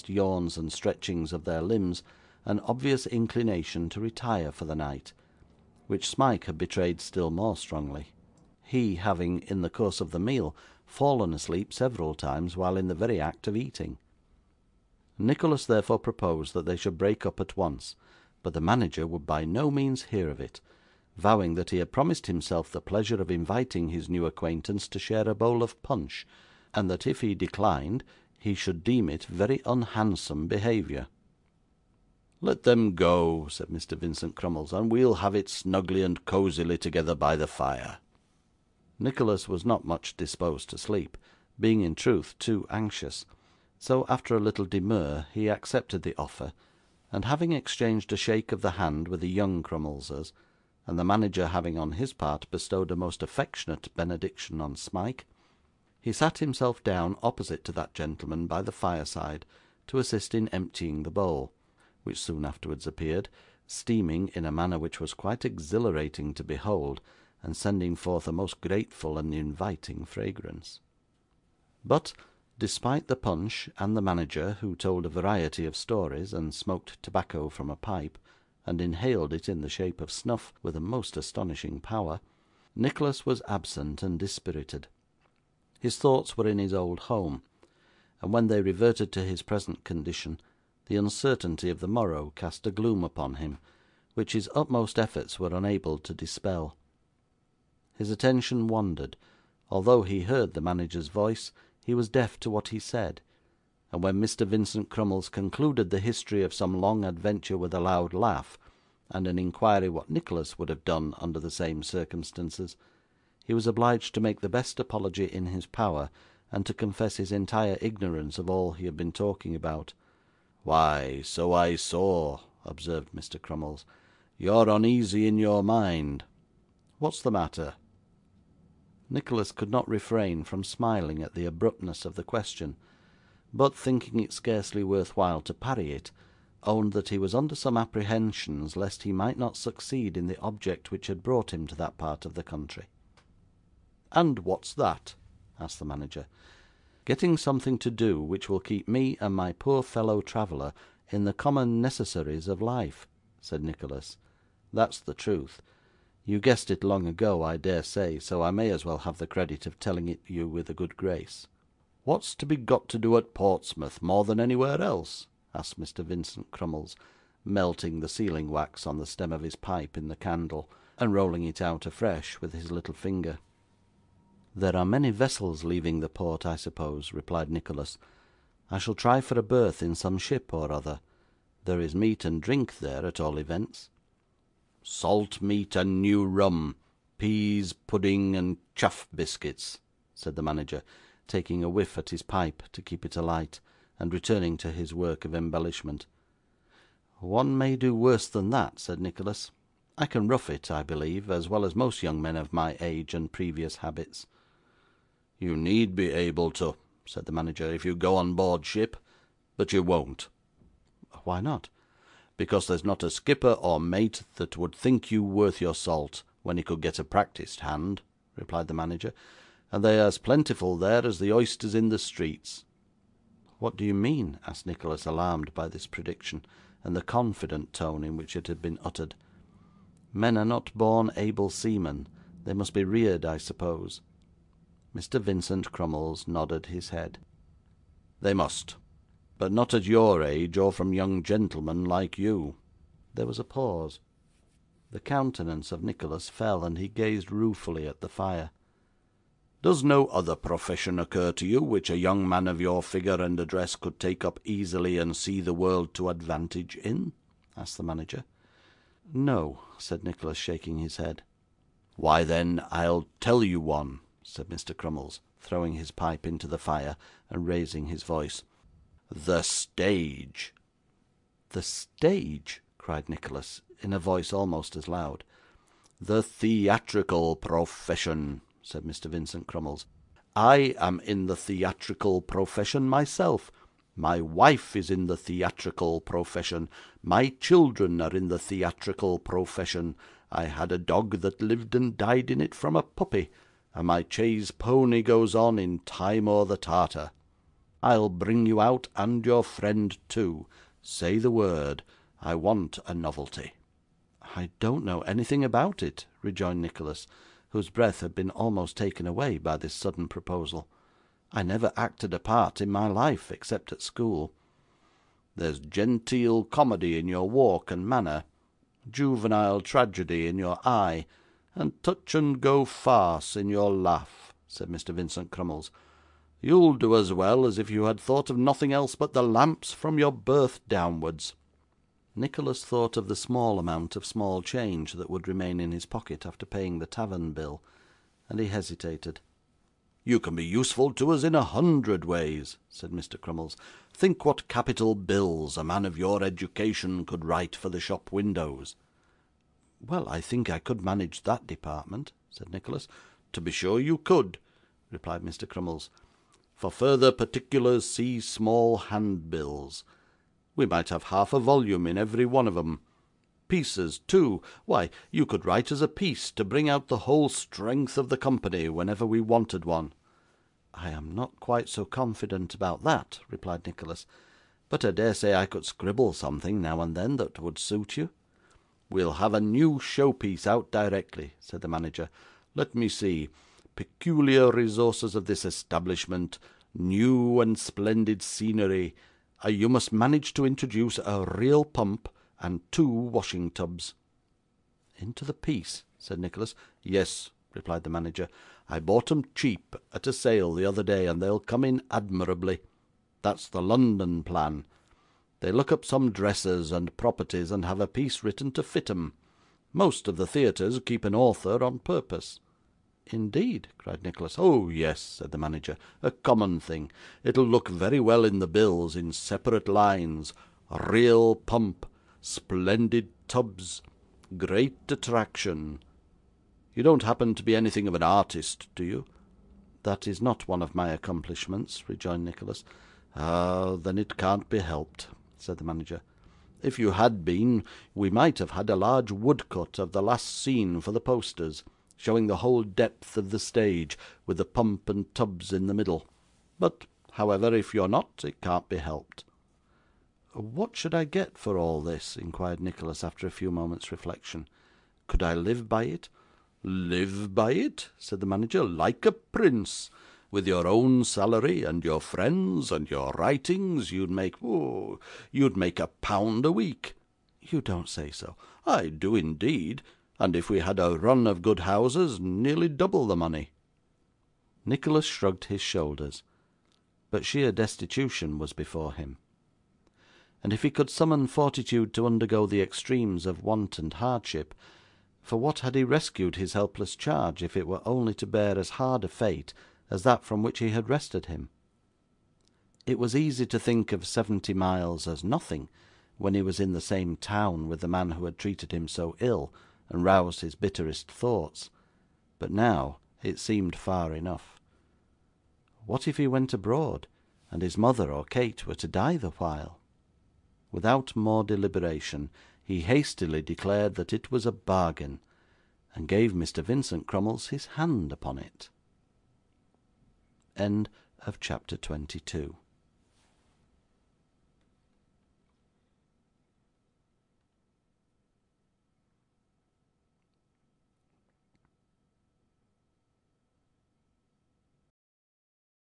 yawns and stretchings of their limbs, an obvious inclination to retire for the night, which Smike had betrayed still more strongly, he having, in the course of the meal, fallen asleep several times while in the very act of eating. Nicholas therefore proposed that they should break up at once, but the manager would by no means hear of it, vowing that he had promised himself the pleasure of inviting his new acquaintance to share a bowl of punch, and that if he declined, he should deem it very unhandsome behaviour. 'Let them go,' said Mr. Vincent Crummles, 'and we'll have it snugly and cosily together by the fire.' Nicholas was not much disposed to sleep, being in truth too anxious, so after a little demur he accepted the offer, and having exchanged a shake of the hand with the young Crummleses, and the manager having on his part bestowed a most affectionate benediction on Smike, he sat himself down opposite to that gentleman by the fireside to assist in emptying the bowl, which soon afterwards appeared, steaming in a manner which was quite exhilarating to behold, and sending forth a most grateful and inviting fragrance. But, despite the punch and the manager, who told a variety of stories, and smoked tobacco from a pipe, and inhaled it in the shape of snuff with a most astonishing power, Nicholas was absent and dispirited. His thoughts were in his old home, and when they reverted to his present condition, the uncertainty of the morrow cast a gloom upon him, which his utmost efforts were unable to dispel. His attention wandered. Although he heard the manager's voice, he was deaf to what he said, and when Mr. Vincent Crummles concluded the history of some long adventure with a loud laugh, and an inquiry what Nicholas would have done under the same circumstances, he was obliged to make the best apology in his power, and to confess his entire ignorance of all he had been talking about. 'Why, so I saw,' observed Mr. Crummles. 'You're uneasy in your mind. What's the matter?' Nicholas could not refrain from smiling at the abruptness of the question, but, thinking it scarcely worth while to parry it, owned that he was under some apprehensions lest he might not succeed in the object which had brought him to that part of the country. 'And what's that?' asked the manager. 'Getting something to do which will keep me and my poor fellow traveller in the common necessaries of life,' said Nicholas. 'That's the truth. You guessed it long ago, I dare say, so I may as well have the credit of telling it you with a good grace.' 'What's to be got to do at Portsmouth more than anywhere else?' asked Mr. Vincent Crummles, melting the sealing wax on the stem of his pipe in the candle, and rolling it out afresh with his little finger. 'There are many vessels leaving the port, I suppose,' replied Nicholas. 'I shall try for a berth in some ship or other. There is meat and drink there, at all events.' 'Salt meat and new rum, pease pudding and chaff biscuits,' said the manager, taking a whiff at his pipe to keep it alight, and returning to his work of embellishment. 'One may do worse than that,' said Nicholas. 'I can rough it, I believe, as well as most young men of my age and previous habits.' 'You need be able to,' said the manager, 'if you go on board ship, but you won't.' 'Why not?' 'Because there's not a skipper or mate that would think you worth your salt, when he could get a practised hand,' replied the manager, 'and they are as plentiful there as the oysters in the streets.' 'What do you mean?' asked Nicholas, alarmed by this prediction, and the confident tone in which it had been uttered. 'Men are not born able seamen. They must be reared, I suppose.' Mr. Vincent Crummles nodded his head. 'They must, but not at your age, or from young gentlemen like you.' There was a pause. The countenance of Nicholas fell, and he gazed ruefully at the fire. 'Does no other profession occur to you, which a young man of your figure and address could take up easily, and see the world to advantage in?' asked the manager. 'No,' said Nicholas, shaking his head. 'Why then, I'll tell you one,' said Mr. Crummles, throwing his pipe into the fire, and raising his voice. 'The stage.' 'The stage!' cried Nicholas, in a voice almost as loud. 'The theatrical profession,' said Mr. Vincent Crummles. 'I am in the theatrical profession myself. My wife is in the theatrical profession. My children are in the theatrical profession. I had a dog that lived and died in it from a puppy, and my chaise pony goes on in Time or the Tartar. I'll bring you out, and your friend too. Say the word. I want a novelty.' 'I don't know anything about it,' rejoined Nicholas, whose breath had been almost taken away by this sudden proposal. 'I never acted a part in my life, except at school.' 'There's genteel comedy in your walk and manner, juvenile tragedy in your eye, and touch and go farce in your laugh,' said Mr. Vincent Crummles. 'You'll do as well as if you had thought of nothing else but the lamps from your birth downwards.' Nicholas thought of the small amount of small change that would remain in his pocket after paying the tavern bill, and he hesitated. 'You can be useful to us in 100 ways,' said Mr. Crummles. 'Think what capital bills a man of your education could write for the shop windows.' 'Well, I think I could manage that department,' said Nicholas. 'To be sure you could,' replied Mr. Crummles. 'For further particulars, see small handbills. We might have half a volume in every one of 'em. Pieces, too. Why, you could write us a piece to bring out the whole strength of the company whenever we wanted one.' 'I am not quite so confident about that,' replied Nicholas, 'but I dare say I could scribble something now and then that would suit you.' 'We'll have a new showpiece out directly,' said the manager. 'Let me see. Peculiar resources of this establishment. New and splendid scenery. You must manage to introduce a real pump and 2 washing tubs.' 'Into the piece?' said Nicholas. 'Yes,' replied the manager. 'I bought 'em cheap at a sale the other day, and they'll come in admirably. That's the London plan. They look up some dresses and properties, and have a piece written to fit 'em. Most of the theatres keep an author on purpose.' 'Indeed!' cried Nicholas. 'Oh yes,' said the manager. 'A common thing. It'll look very well in the bills, in separate lines. Real pump. Splendid tubs. Great attraction. You don't happen to be anything of an artist, do you?' 'That is not one of my accomplishments,' rejoined Nicholas. 'Ah, then it can't be helped,' said the manager. 'If you had been, we might have had a large woodcut of the last scene for the posters, showing the whole depth of the stage, with the pump and tubs in the middle. But, however, if you're not, it can't be helped.' 'What should I get for all this?' inquired Nicholas, after a few moments' reflection. 'Could I live by it?' 'Live by it?' said the manager. 'Like a prince. With your own salary, and your friends, and your writings, you'd make £1 a week.' 'You don't say so.' 'I do indeed. And if we had a run of good houses, nearly double the money.' Nicholas shrugged his shoulders, but sheer destitution was before him; and if he could summon fortitude to undergo the extremes of want and hardship, for what had he rescued his helpless charge, if it were only to bear as hard a fate as that from which he had wrested him? It was easy to think of 70 miles as nothing, when he was in the same town with the man who had treated him so ill, and roused his bitterest thoughts, but now it seemed far enough. What if he went abroad, and his mother or Kate were to die the while? Without more deliberation, he hastily declared that it was a bargain, and gave Mr. Vincent Crummles his hand upon it. Chapter 22